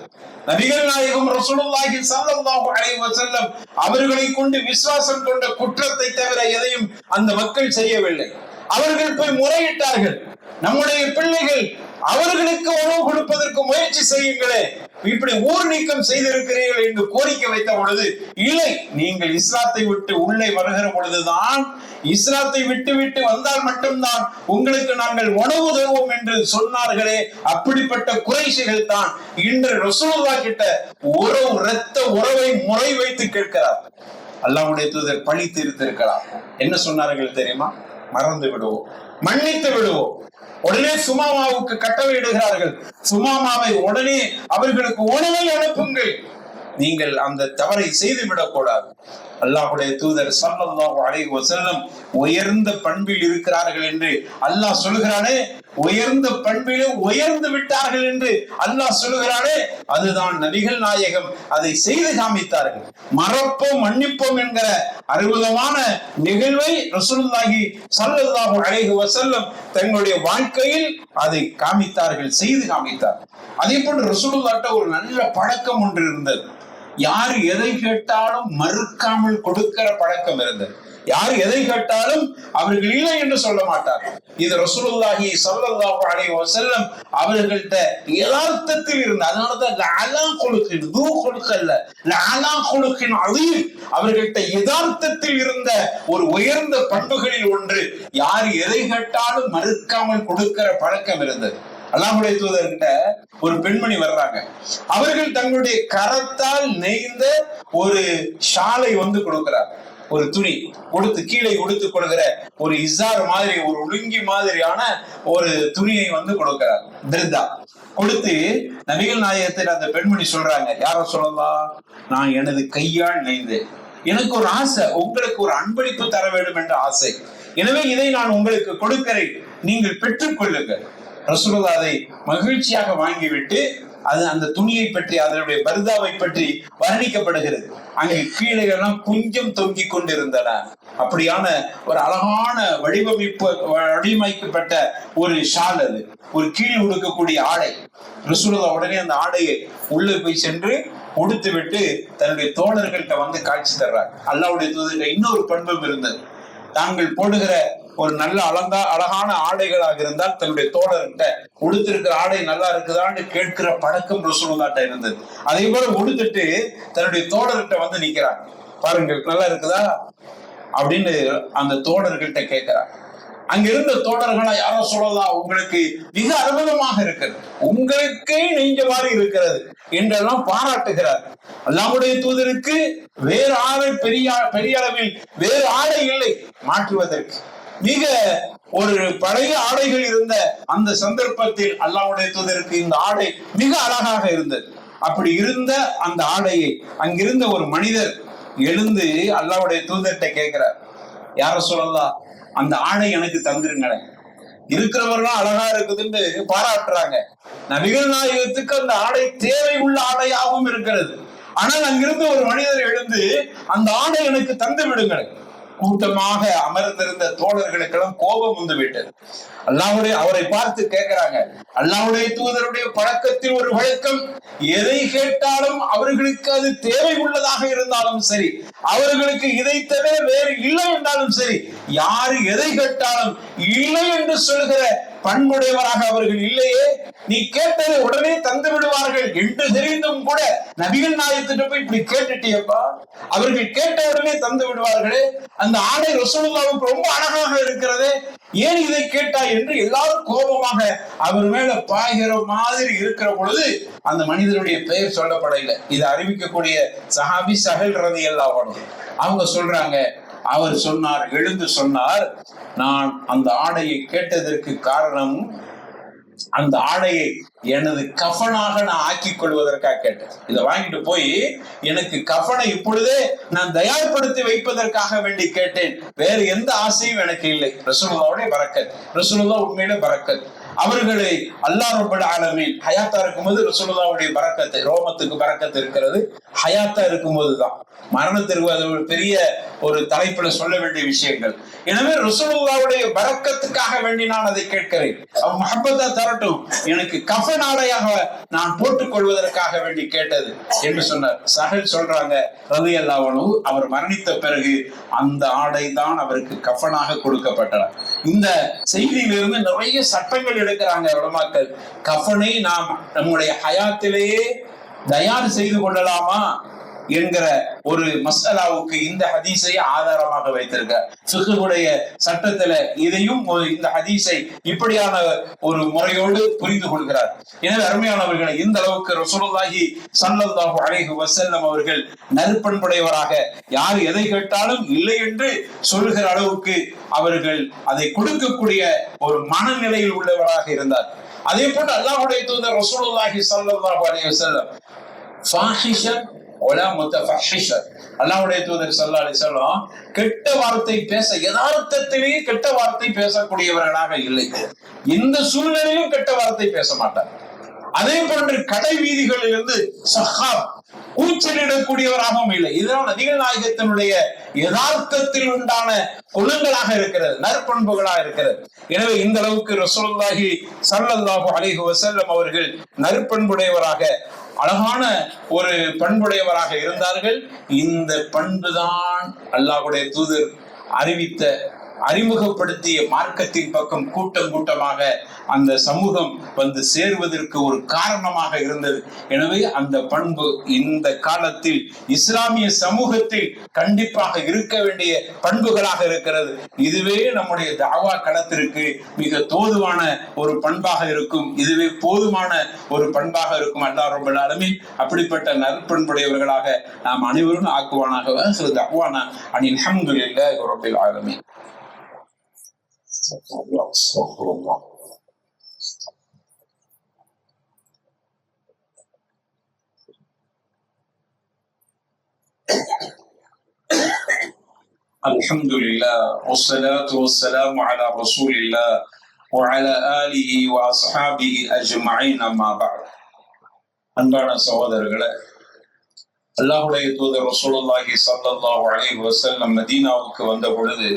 நபிகள் நாயகம் ரசூலுல்லாஹி ஸல்லல்லாஹு அலைஹி வஸல்லம் அவர்களை கொண்டு விசுவாசம் கொண்ட குற்றத்தை தவிர எதையும் அந்த மக்கள் செய்யவில்லை. அவர்கள் போய் முறையிட்டார்கள், நம்முடைய பிள்ளைகள் அவர்களுக்கு உணவு கொடுப்பதற்கு முயற்சி செய்யுங்களே, இப்படி ஊர் நீக்கம் செய்திருக்கிறீர்கள் என்று கோரிக்கை வைத்த பொழுது, இல்லை, நீங்கள் இஸ்லாத்தை விட்டு உள்ளே வருகிற பொழுதுதான், இஸ்லாத்தை விட்டு விட்டு வந்தால் மட்டும்தான் உங்களுக்கு நாங்கள் உணவு தருவோம் என்று சொன்னார்களே, அப்படிப்பட்ட குறைஷிகள் தான் இன்று ரசூலுல்லாஹ் கிட்ட உறவு இரத்த உறவை முறை வைத்து கேட்கிறார். அல்லாஹ்வுடைய தூதர் பழி தீர்த்திருக்கலாம். என்ன சொன்னார்கள் தெரியுமா? மறந்து விடுவோம், மன்னித்து விடுவோம். உடனே சுமாமாவுக்கு கட்டளை இடுகிறார்கள். சுமாமாவை உடனே அவர்களுக்கு உணவை அனுப்புங்கள், நீங்கள் அந்த தவறை செய்து விடக்கூடாது. அல்லாஹ்வுடைய தூதர் ஸல்லல்லாஹு அலைஹி வஸல்லம் உயர்ந்த பண்பில் இருக்கிறார்கள் என்று அல்லாஹ் சொல்கிறானே, உயர்ந்த பண்பிலே உயர்ந்து விட்டார்கள் என்று அல்லாஹ் சொல்கிறானே, அதுதான் நபிகள் நாயகம் அதை செய்து காமித்தார்கள். மறப்போம் மன்னிப்போம் என்கிற அற்புதமான நிகழ்வை ரசூலுல்லாஹி ஸல்லல்லாஹு அலைஹி வஸல்லம் தங்களுடைய வாழ்க்கையில் அதை காமித்தார்கள், செய்து காமித்தார்கள். அதே போன்று ரசூலுல்லாஹ்ட்ட ஒரு நல்ல பழக்கம் ஒன்று இருந்தது. யார் எதை கேட்டாலும் மறுக்காமல் கொடுக்கிற பழக்கம் இருந்தது. யார் எதை கேட்டாலும் அவர்கள் இல்லை என்று சொல்ல மாட்டார். இது ரசூலுல்லாஹி ஸல்லல்லாஹு அலைஹி வஸல்லம் அவர்கள்ட்ட யதார்த்தத்தில் இருந்த, அதனாலதான் லஅலா குலுகின் து குலுகல்ல லஅலா குலுகின் அதீம், அவர்கள்ட்ட யதார்த்தத்தில் இருந்த ஒரு உயர்ந்த பண்புகளில் ஒன்று, யார் எதை கேட்டாலும் மறுக்காமல் கொடுக்கிற பழக்கம் இருந்தது. அல்லாஹ்வுடைய தூதர்கிட்ட ஒரு பெண்மணி வர்றாங்க. அவர்கள் தங்களுடைய கரத்தால் நெய்ந்த ஒரு ஷாலை வந்து கொடுக்கிறார். ஒரு துணி கொடுத்து கீழே கொடுத்து கொடுக்கிற ஒரு இசார் மாதிரி, ஒரு ஒழுங்கி மாதிரியான ஒரு துணியை வந்து கொடுக்கிறார். திருதா கொடுத்து நபிகள் நாயகத்தில் அந்த பெண்மணி சொல்றாங்க, யார சொல்லலாம், நான் எனது கையால் நெய்ந்தேன், எனக்கு ஒரு ஆசை, உங்களுக்கு ஒரு அன்பளிப்பு தர வேண்டும் என்ற ஆசை, எனவே இதை நான் உங்களுக்கு கொடுக்கிறேன், நீங்கள் பெற்றுக் கொள்ளுங்கள். ரசூலுல்லாஹ் அதை மகிழ்ச்சியாக வாங்கிவிட்டு, அது அந்த துணியை பற்றி, அதனுடைய பர்தாவை பற்றி வர்ணிக்கப்படுகிறது. அங்கே கீழே எல்லாம் குஞ்சம் தொங்கிக் கொண்டிருந்தன. அப்படியான ஒரு அழகான வடிவமைக்கப்பட்ட ஒரு ஷால், அது ஒரு கீழ் உடுக்கக்கூடிய ஆடை. ரசூலுல்லாஹ் உடனே அந்த ஆடையை உள்ளே போய் சென்று உடுத்து விட்டு தன்னுடைய தோழர்கள்ட்ட வந்து காட்சி தர்றார். அல்லாஹ்வுடைய தூதருக்கு இன்னொரு பண்பும் இருந்தது. தாங்கள் போடுகிற ஒரு நல்ல அழகான ஆடைகளாக இருந்தால் தன்னுடைய தோழர்கிட்ட உடுத்திருக்கிற ஆடை நல்லா இருக்குதான்னு கேட்கிற பழக்கம் ரசூலுல்லாஹ்ட்ட இருந்தது. அதே போல உடுத்துட்டு தன்னுடைய தோழர்கிட்ட வந்து நிக்கிறாங்க, பாருங்கள் நல்லா இருக்குதா அப்படின்னு அந்த தோழர்கள்ட்ட கேட்கிறார். அங்க இருந்த தோழர்களா, யாரோ சொல்லலாம், உங்களுக்கு மிக அற்புதமாக இருக்கிறது, உங்களுக்கே நெஞ்ச மாதிரி இருக்கிறது என்றெல்லாம் பாராட்டுகிறார். அல்லாஹ்வுடைய தூதருக்கு வேறு ஆடை பெரிய அளவில் வேறு ஆடை இல்லை மாற்றுவதற்கு. மிக ஒரு பழைய ஆடைகள் இருந்த அந்த சந்தர்ப்பத்தில் அல்லாஹ்வுடைய தூதருக்கு இந்த ஆடை மிக அழகாக இருந்தது. அப்படி இருந்த அந்த ஆடையை அங்கிருந்த ஒரு மனிதர் எழுந்து அல்லாஹ்வுடைய தூதர்கிட்ட கேட்கிறார், யார சொல்லலாம், அந்த ஆடை எனக்கு தந்துருங்களேன். இருக்கிறவர்களும் அழகா இருக்குதுன்னு பாராட்டுறாங்க. நபிகள் நாயகத்துக்கு அந்த ஆடை தேவை உள்ள ஆடையாகவும் இருக்கிறது. ஆனால் அங்கிருந்து ஒரு மனிதர் எழுந்து அந்த ஆடை எனக்கு தந்து விடுங்கள். கூட்டமாக அமர்ந்திருந்த தோழர்களுக்கெல்லாம் கோபம் வந்து விட்டது. அவரை பார்த்து கேட்கிறாங்க, அல்லாஹ்வுடைய தூதருடைய பழக்கத்தில் ஒரு வழக்கம், எதை கேட்டாலும் அவர்களுக்கு அது தேவை உள்ளதாக இருந்தாலும் சரி, அவர்களுக்கு இதை தவிர வேறு இல்லை என்றாலும் சரி, யாரு எதை கேட்டாலும் இல்லை என்று சொல்கிற பண்புடையவராக அவர்கள் இல்லையே, நீ கேட்டதை உடனே தந்து விடுவார்கள் என்று தெரிந்தும் கூட நபிகள் நாயகத்திட்ட போய் இப்படி கேட்டுட்டியப்பா, அவர்கள் கேட்ட உடனே தந்து விடுவார்களே, அந்த ஆடை ரசூலுல்லாஹ்வுக்கு ரொம்ப அழகாக இருக்கிறது, ஏன் இதை கேட்டாய் என்று எல்லாரும் கோபமாக அவர் மேல பாய்கிற மாதிரி இருக்கிற பொழுது அந்த மனிதனுடைய பெயர் சொல்லப்படவில்லை. இதை அறிவிக்கக்கூடிய சஹாபி சஹல் ரலியல்லாஹு அன்ஹு அவங்க சொல்றாங்க, அவர் சொன்னார், எழுந்து சொன்னார், நான் அந்த ஆடையை கேட்டதற்கு காரணம் அந்த ஆடையை எனது கஃபனாக நான் ஆக்கிக் கொள்வதற்காக கேட்டேன். இதை வாங்கிட்டு போய் எனக்கு கஃபனை இப்பொழுதே நான் தயார்படுத்தி வைப்பதற்காக வேண்டி கேட்டேன். வேறு எந்த ஆசையும் எனக்கு இல்லை. ரசூலுல்லாஹ்வுடைய பரக்கத், ரசூலுல்லாஹ் உண்மையிலே பரக்கத். அவர்களை அல்லாஹ் ரப்பல் ஆலமீன் ஹயாத்தா இருக்கும்போது ரசூலுல்லாஹ்வுடைய பரக்கத்து, ரோமத்துக்கு பரக்கத்து இருக்கிறது ஹயாத்தா இருக்கும்போது தான். மரணத்திற்கு அது ஒரு பெரிய ஒரு தலைப்புல சொல்ல வேண்டிய விஷயங்கள். எனவே ரசூலுல்லாஹ்வுடைய பரக்கத்துக்காக வேண்டி நான் அதை கேட்கிறேன். அவன் மஹப்பத்தா தரட்டும், எனக்கு கஃபன் ஆடையாக நான் போட்டுக் கொள்வதற்காக வேண்டி கேட்டது என்று சொன்னார். சஹல் சொல்றாங்க ரலியல்லாஹு அன்ஹு, அவர் மரணித்த பிறகு அந்த ஆடை தான் அவருக்கு கஃபனாக கொடுக்கப்பட்டன. இந்த செய்தியிலிருந்து நிறைய சட்டங்கள் எடுக்கிறாங்க உலமாக்கள். கஃபனை நாம் நம்முடைய ஹயாத்திலேயே தயார் செய்து கொள்ளலாமா என்கிற ஒரு மஸ்அலாவுக்கு இந்த ஹதீஸை ஆதாரமாக வைத்திருக்க ஃபிக்ஹுடைய சட்டத்துல இதையும் இந்த ஹதீஸை இப்படியான ஒரு முறையோடு புரிந்து கொள்கிறார். எனவே அருமையானவர்களை, இந்த அளவுக்கு ரசூலுல்லாஹி ஸல்லல்லாஹு அலைஹி வஸல்லம் அவர்கள் நற்பண்புடையவராக, யார் எதை கேட்டாலும் இல்லை என்று சொல்கிற அளவுக்கு அவர்கள் அதை கொடுக்கக்கூடிய ஒரு மனநிலையில் உள்ளவராக இருந்தார். அதே போன்று அல்லாஹ்வுடைய தூதர் ரசூலுல்லாஹி ஸல்லல்லாஹு அலைஹி வஸல்லம் ஃபாஹிஷன் ஒலா முத்தஃபஹிஷன், அல்லாஹ்வுடைய தூதர் ஸல்லல்லாஹு அலைஹி வஸல்லம் கெட்ட வார்த்தை பேச, யதார்த்தத்திலேயே கெட்ட வார்த்தை பேசக்கூடியவர்களாக இல்லை. எந்த சூழ்நிலையிலும் கெட்ட வார்த்தை பேச மாட்டார். அதே போன்று கடை வீதிகளில் இருந்து சஹாப் கூச்சலிடக்கூடியவராகவும் இல்லை. இதனால் நபிகள் நாயகத்தினுடைய யதார்த்தத்தில் உண்டான குணங்களாக இருக்கிறது, நற்பண்புகளாக இருக்கிறது. எனவே இந்த அளவுக்கு ரசூலுல்லாஹி ஸல்லல்லாஹு அலைஹி வஸல்லம் அவர்கள் நற்பண்புடையவராக, அழகான ஒரு பண்புடையவராக இருந்தார்கள். இந்த பண்புதான் அல்லாஹ்வுடைய தூதர் அறிவித்த, அறிமுகப்படுத்திய மார்க்கத்தின் பக்கம் கூட்டம் கூட்டமாக அந்த சமூகம் வந்து சேர்வதற்கு ஒரு காரணமாக இருந்தது. எனவே அந்த பண்பு இந்த காலத்தில் இஸ்லாமிய சமூகத்தில் கண்டிப்பாக இருக்க வேண்டிய பண்புகளாக இருக்கிறது. இதுவே நம்முடைய தாவா களத்திற்கு மிக தோதுவான ஒரு பண்பாக இருக்கும். இதுவே போதுமான ஒரு பண்பாக இருக்கும். அல்லாஹ் ரப்பல் ஆலமீன் அப்படிப்பட்ட நற்பண்புடையவர்களாக நாம் அனைவரும் ஆக்குவானாக. தஅவானா அனில் ஹம்துலில்லாஹி ரப்பில் ஆலமீன். அல்ஹம்துலில்லாஹ் வஸ்ஸலாத்து வஸ்ஸலாமு அலா ரசூலில்லாஹ் வ அலா ஆலிஹி வ அஸ்ஹாபிஹி அஜ்மஈன். அம்மா பஅத். அன்பான சகோதரர்களே, அல்லாஹ்வுடைய தூதர் ரசூலுல்லாஹி ஸல்லல்லாஹு அலைஹி வஸல்லம் மதீனாவுக்கு வந்த பொழுது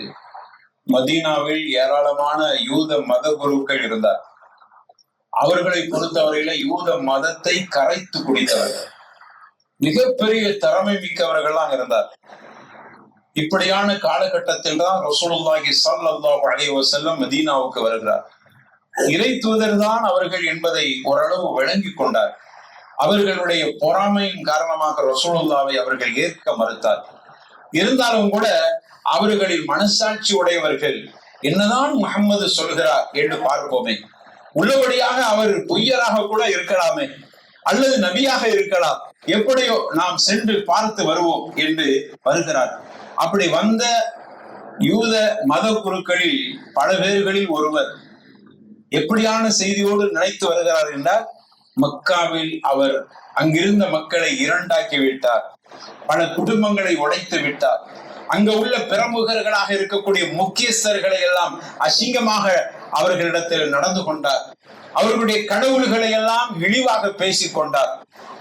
மதீனாவில் ஏராளமான யூத மத குருக்கள் இருந்தார். அவர்களை பொறுத்தவரையில யூத மதத்தை கரைத்து குடித்தவர்கள், மிகப்பெரிய திறமை மிக்கவர்கள்லாம் இருந்தார். இப்படியான காலகட்டத்தில் தான் ரசூலுல்லாஹி ஸல்லல்லாஹு அலைஹி வஸல்லம் மதீனாவுக்கு வருகிறார். இறை தூதர் தான் அவர்கள் என்பதை ஓரளவு விளங்கி கொண்டார். அவர்களுடைய பொறாமையின் காரணமாக ரசூலுல்லாவை அவர்கள் ஏற்க மறுத்தார். இருந்தாலும் கூட அவர்களில் மனசாட்சி உடையவர்கள், என்னதான் முஹம்மது சொல்கிறார் என்று பார்ப்போமே, உள்ளபடியாக அவர் பொய்யராக கூட இருக்கலாமே, அல்லது நபியாக இருக்கலாம், எப்படியோ நாம் சென்று பார்த்து வருவோம் என்று வருகிறார். அப்படி வந்த யூத மத குருக்களில் பல பேர்களில் ஒருவர் எப்படியான செய்தியோடு நினைத்து வருகிறார் என்றால், மக்காவில் அவர் அங்கிருந்த மக்களை இரண்டாக்கி விட்டார், பல குடும்பங்களை உடைத்து விட்டார், அங்க உள்ள பிரமுகர்களாக இருக்கக்கூடிய முக்கியஸ்தர்களை எல்லாம் அசிங்கமாக அவர்களிடத்தில் நடந்து கொண்டார், அவர்களுடைய கடவுள்களை எல்லாம் இழிவாக பேசிக் கொண்டார்,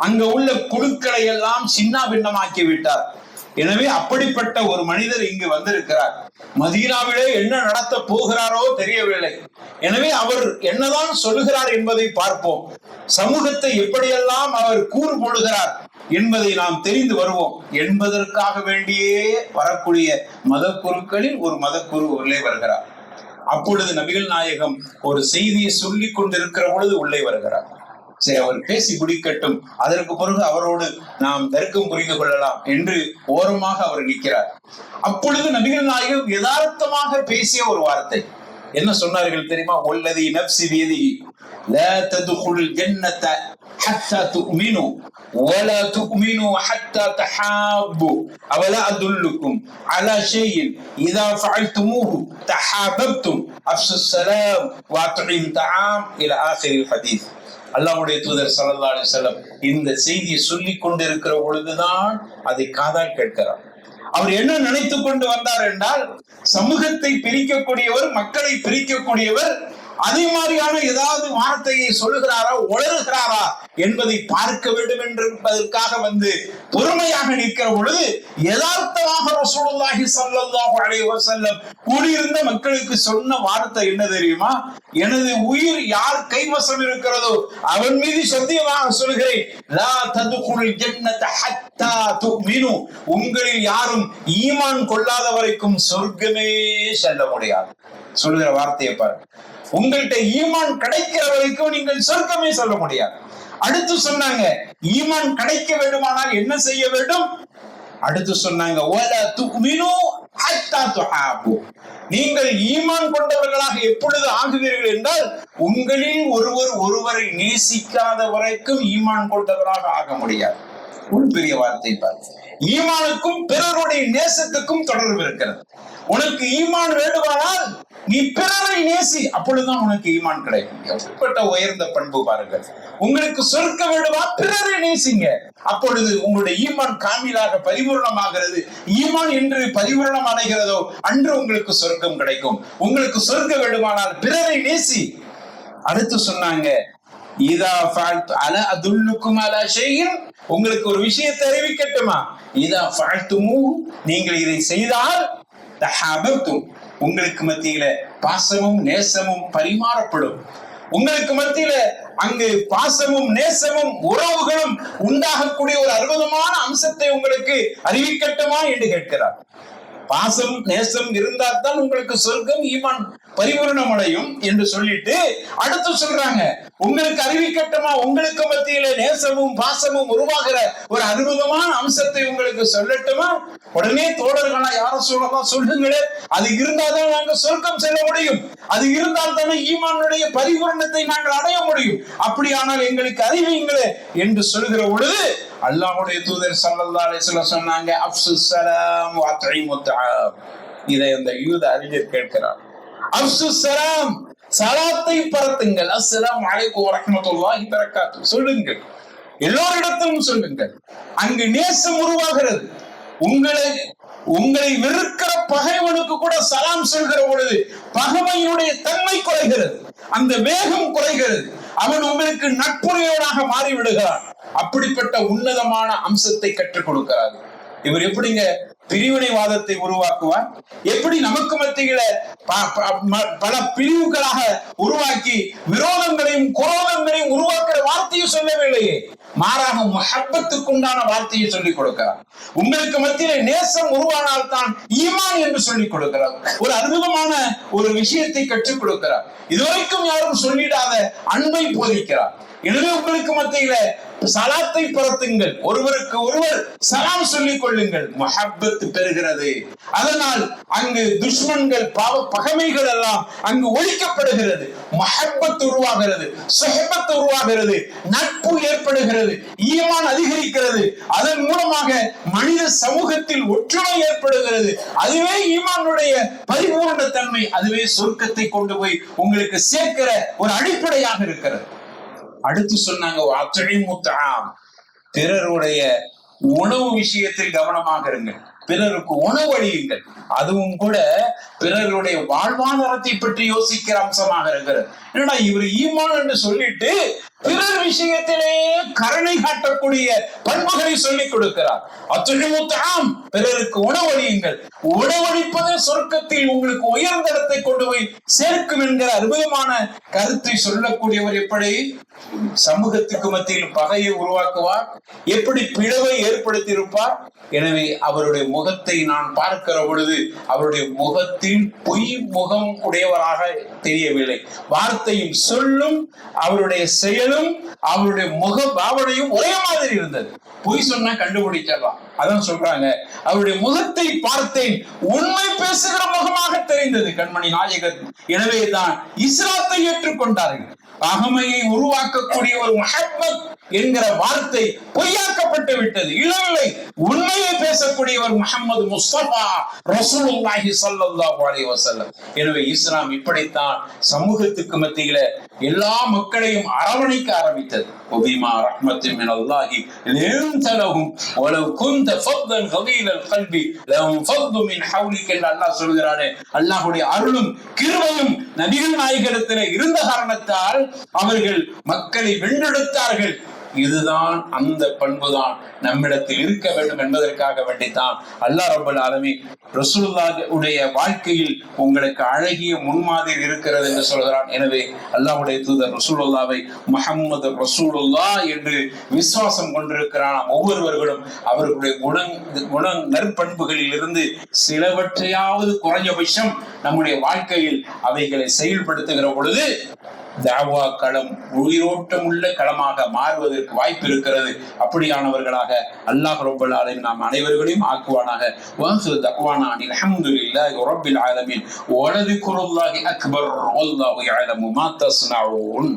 அங்க உள்ள குழுக்களை எல்லாம் சின்ன பின்னமாக்கி விட்டார். எனவே அப்படிப்பட்ட ஒரு மனிதர் இங்கு வந்திருக்கிறார். மதீனாவிலே என்ன நடத்த போகிறாரோ தெரியவில்லை. எனவே அவர் என்னதான் சொல்லுகிறார் என்பதை பார்ப்போம். சமூகத்தை எப்படியெல்லாம் அவர் கூறு போடுகிறார் என்பதை நாம் தெரிந்து வருவோம் என்பதற்காக வேண்டியே வரக்கூடிய மத குருக்களில் ஒரு மத குரு உள்ளே வருகிறார். அப்பொழுது நபிகள் நாயகம் ஒரு செய்தியை சொல்லிக் கொண்டிருக்கிற பொழுது உள்ளே வருகிறார். சரி, அவர் பேசி முடிக்கட்டும், அதற்கு பிறகு அவரோடு நாம் தர்க்கம் புரிந்து கொள்ளலாம் என்று ஓரமாக அவர் நிற்கிறார். அப்பொழுது நபிகள் நாயகம் யதார்த்தமாக பேசிய ஒரு வார்த்தை என்ன சொன்னார்கள் தெரியுமா? வல்லதி நஃப்ஸி பியதிஹி லா ததுகுல் ஜன்னத حتى تؤمنوا ولا تؤمنوا حتى تحابوا أولا أدلكم على شيء إذا فعلتموه تحاببتم أفشوا السلام وأطعموا الطعام إلى آخر الحديث. அல்லாஹ்வுடைய தூதர் ஸல்லல்லாஹு அலைஹி வஸல்லம் இந்த செய்தியை சொல்லிக் கொண்டிருக்கிற பொழுதுதான் அதை காதால் கேட்கிறார். அவர் என்ன நினைத்து கொண்டு வந்தார் என்றால், சமூகத்தை பிரிக்கக்கூடியவர், மக்களை பிரிக்கக்கூடியவர் அதே மாதிரியான ஏதாவது வார்த்தையை சொல்லுகிறாரா, உளறுகிறாரா என்பதை பார்க்க வேண்டும் என்பதற்காக வந்து பொறுமையாக நிற்கிற பொழுது யதார்த்தமாக ரசூலுல்லாஹி ஸல்லல்லாஹு அலைஹி வஸல்லம் கூடியிருந்த மக்களுக்கு சொன்ன வார்த்தை என்ன தெரியுமா? எனது உயிர் யார் கைவசம் இருக்கிறதோ அவன் மீது சத்தியமாக சொல்கிறேன், லா ததுகுல் ஜன்னத ஹத்தா துமினு, உங்களில் யாரும் ஈமான் கொள்ளாத வரைக்கும் சொர்க்கமே செல்ல முடியாது. சொல்லுகிற வார்த்தையை பாரு, உங்கள்கிட்ட ஈமான் கிடைக்கிற வரைக்கும் நீங்கள் சொர்க்கமே சொல்ல முடியாது. அடுத்து சொன்னாங்க, ஈமான் கிடைக்க வேண்டுமானால் என்ன செய்ய வேண்டும்? அடுத்து சொன்னாங்க, வலா துமினு ஹத்தா துஹாபு, நீங்கள் ஈமான் கொண்டவர்களாக எப்பொழுது ஆகுவீர்கள் என்றால், உங்களில் ஒருவர் ஒருவரை நேசிக்காத வரைக்கும் ஈமான் கொண்டவராக ஆக முடியாது. ஒரு பெரிய வார்த்தை பாரு. ஈமானுக்கும் பிறருடைய நேசத்துக்கும் தொடர்பு இருக்கிறது. உனக்கு ஈமான் வேண்டுமானால் நீ பிறரை நேசி, அப்பொழுதுதான் உனக்கு ஈமான் கிடைக்கும். எப்படிப்பட்ட உயர்ந்த பண்பு பாருங்கள். உங்களுக்கு சொர்க்க வேண்டுமா, பிறரை நேசிங்க, அப்பொழுது உங்களுடைய ஈமான் காமிலாக பரிபூர்ணமாகிறது. ஈமான் என்று பரிபூர்ணம் அடைகிறதோ அன்று உங்களுக்கு சொர்க்கம் கிடைக்கும். உங்களுக்கு சொர்க்க வேண்டுமானால் பிறரை நேசி. அடுத்து சொன்னாங்க, இதா ஃபஅல்து அலா அதுல்லுக்கும் அலா ஷைஇன், உங்களுக்கு ஒரு விஷயத்தை அறிவிக்கட்டுமா? இதா ஃபஅல்துமு, நீங்கள் இதை செய்தால் தஹாபப்தும், உங்களுக்கு மத்தியில பாசமும் நேசமும் பரிமாறப்படும். உங்களுக்கு மத்தியில அங்கு பாசமும் நேசமும் உறவுகளும் உண்டாகக்கூடிய ஒரு அற்புதமான அம்சத்தை உங்களுக்கு அறிவிக்கட்டுமா என்று கேட்கிறார். பாசம் நேசம் இருந்தால் தான் உங்களுக்கு சொர்க்கம் ஈமான் பரிபூர்ணம் அடையும் என்று சொல்லிட்டு அடுத்து சொல்றாங்க, உங்களுக்கு அறிவிக்கட்டுமா, உங்களுக்கு மத்தியில நேசமும் பாசமும் உருவாகிற ஒரு அற்புதமான அம்சத்தை உங்களுக்கு சொல்லட்டுமா? உடனே தோழர்களா, யார சொல்லலாம், சொல்லுங்களே, அது இருந்தால்தான் நாங்கள் சொர்க்கம் செல்ல முடியும், அது இருந்தால் தானே ஈமானுடைய பரிபூர்ணத்தை நாங்கள் அடைய முடியும், அப்படியானால் எங்களுக்கு அறிவிங்களே என்று சொல்கிற பொழுது அல்லாஹ்வுடைய தூதர் ஸல்லல்லாஹு அலைஹி வஸல்லம் சொன்னாங்க, அஃப்ஸுஸ் ஸலாம் வ அத்இமுத் தஆம். இதை அந்த யூத அறிஞர் கேட்கிறார். அஃப்ஸுஸ் ஸலாம், சலாத்தை பரத்துங்கள், அஸ்ஸலாமு அலைக்கும் வ ரஹ்மத்துல்லாஹி வ பரக்காத்துஹு, சொல்லுங்கள், எல்லோரிடத்திலும் சொல்லுங்கள். அங்கு நேசம் உருவாகிறது. உங்களை வெறுக்கிற பகைவனுக்கு கூட சலாம் சொல்கிற பொழுது பகைமையினுடைய தன்மை குறைகிறது, அந்த வேகம் குறைகிறது, அவன் உங்களுக்கு நட்புடையவனாக மாறிவிடுகிறான். அப்படிப்பட்ட உன்னதமான அம்சத்தை கற்றுக் கொடுக்கிறார். இவர் எப்படிங்க பிரிவினைவாதத்தை உருவாக்குவார்? எப்படி நமக்கு மத்தியில பல பிரிவுகளாக உருவாக்கி விரோதங்களையும் குரோதங்களையும் உருவாக்குற வார்த்தையை சொல்லவில்லையே, மாறாக முஹப்பத்துக்குண்டான வார்த்தையை சொல்லிக் கொடுக்கிறார். உங்களுக்கு மத்தியில நேசம் உருவானால் தான் ஈமான் என்று சொல்லிக் கொடுக்கிறார். ஒரு அற்புதமான ஒரு விஷயத்தை கற்றுக் கொடுக்கிறார். இதுவரைக்கும் யாரும் சொல்லிடாத அன்பை போதிக்கிறார். எனவே உங்களுக்கு மத்தியில சலாத்தை பரத்துங்கள், ஒருவருக்கு ஒருவர் சலாம் சொல்லிக் கொள்ளுங்கள், முஹப்பத் பெறுகிறது. அதனால் அங்கு துஷ்மன்கள் பகைமைகள் எல்லாம் அங்கு ஒழிக்கப்படுகிறது, முஹப்பத் உருவாகிறது, சுஹபத் உருவாகிறது, நட்பு ஏற்படுகிறது, ஈமான் அதிகரிக்கிறது. அதன் மூலமாக மனித சமூகத்தில் ஒற்றுமை ஏற்படுகிறது. அதுவே ஈமானுடைய பரிபூர்ண தன்மை, அதுவே சொர்க்கத்தை கொண்டு போய் உங்களுக்கு சேர்க்கிற ஒரு அடிப்படையாக இருக்கிறது. அடுத்து சொன்னாங்க, பிறருடைய உணவு விஷயத்தில் கவனமாக இருங்கள், பிறருக்கு உணவளியுங்கள். அதுவும் கூட பிறருடைய வாழ்வாதாரத்தை பற்றி யோசிக்கிற அம்சமாக இருக்கிறது. என்னடா இவர் ஈமான் என்று சொல்லிட்டு பிறர் விஷயத்திலே கருணை காட்டக்கூடிய பண்புகளை சொல்லிக் கொடுக்கிறார். அத்துழிமுத்தாம், பிறருக்கு உணவளியுங்கள். உணவளிப்பதே சொர்க்கத்தில் உங்களுக்கு உயர்ந்த இடத்தை கொண்டு போய் சேர்க்கும் என்கிற அற்புதமான கருத்தை சொல்லக்கூடியவர் எப்படி சமூகத்துக்கு மத்தியில் பகையை உருவாக்குவார், எப்படி பிளவை ஏற்படுத்தி இருப்பார். எனவே அவருடைய முகத்தை நான் பார்க்கிற பொழுது அவருடைய முகத்தில் பொய் முகம் உடையவராக தெரியவில்லை. வார்த்தையும் சொல்லும் அவருடைய செயலும் அவருடைய முக பாவனையும் ஒரே மாதிரி இருந்தது. பொய் சொன்னா கண்டுபிடிச்சிடலாம், அதான் சொல்றாங்க, அவருடைய முகத்தை பார்த்தேன், உண்மை பேசுகிற முகமாக தெரிந்தது கண்மணி நாயகர். எனவேதான் இஸ்லாத்தை ஏற்றுக்கொண்டார்கள். பகைமையை உருவாக்கக்கூடிய ஒரு முஹப்பத் என்கிற வார்த்தை பொய்யாக்கப்பட்டு விட்டது. இல்லை, உண்மையை பேசக்கூடியவர் முஹம்மது முஸ்தபா ரசூலுல்லாஹி ஸல்லல்லாஹு அலைஹி வஸல்லம். எனவே இஸ்லாம் இப்படித்தான் சமூகத்துக்கு மத்தியில எல்லா மக்களையும் அரவணைக்க ஆரம்பித்தது. وبما رحمة من الله لنت لهم ولو كنت فظا غليظ القلب لانفضوا من حولك என்று அல்லாஹ் சொல்கிறானே, அல்லாஹ்வுடைய அருளும் கிருபையும் நபிகள் நாயகத்திலே இருந்த காரணத்தால் அவர்கள் மக்களை வென்றெடுத்தார்கள். இதுதான் அந்த பண்புதான் நம்மிடத்தில் இருக்க வேண்டும் என்பதற்காக வேண்டித்தான் அல்லாஹ் ரப்பல் ஆலமீன் ரசூலுல்லாஹ்வுடைய வாழ்க்கையில் உங்களுக்கு அழகிய முன்மாதிரி இருக்கிறது என்று சொல்கிறான். எனவே அல்லாஹ்வுடைய தூதர் ரசூலுல்லாஹ்வை முஹம்மது ரசூலுல்லாஹ் என்று விசுவாசம் கொண்டிருக்கிறான். ஒவ்வொருவர்களும் அவர்களுடைய குண நற்பண்புகளில் இருந்து சிலவற்றையாவது குறைஞ்சபட்சம் நம்முடைய வாழ்க்கையில் அவைகளை செயல்படுத்துகிற பொழுது தாவா களம் உயிரோட்டம் உள்ள களமாக மாறுவதற்கு வாய்ப்பு இருக்கிறது. அப்படியானவர்களாக அல்லாஹ் ரப்பல் ஆலமீன் நாம் அனைவர்களையும் ஆக்குவானாக. வாஹிரு தஅவானா அல்ஹம்துலில்லாஹி ரப்பில் ஆலமீன் வலதிக்ருல்லாஹி அக்பர் வல்லாஹு யஅலமு மா தஸ்னஊன்.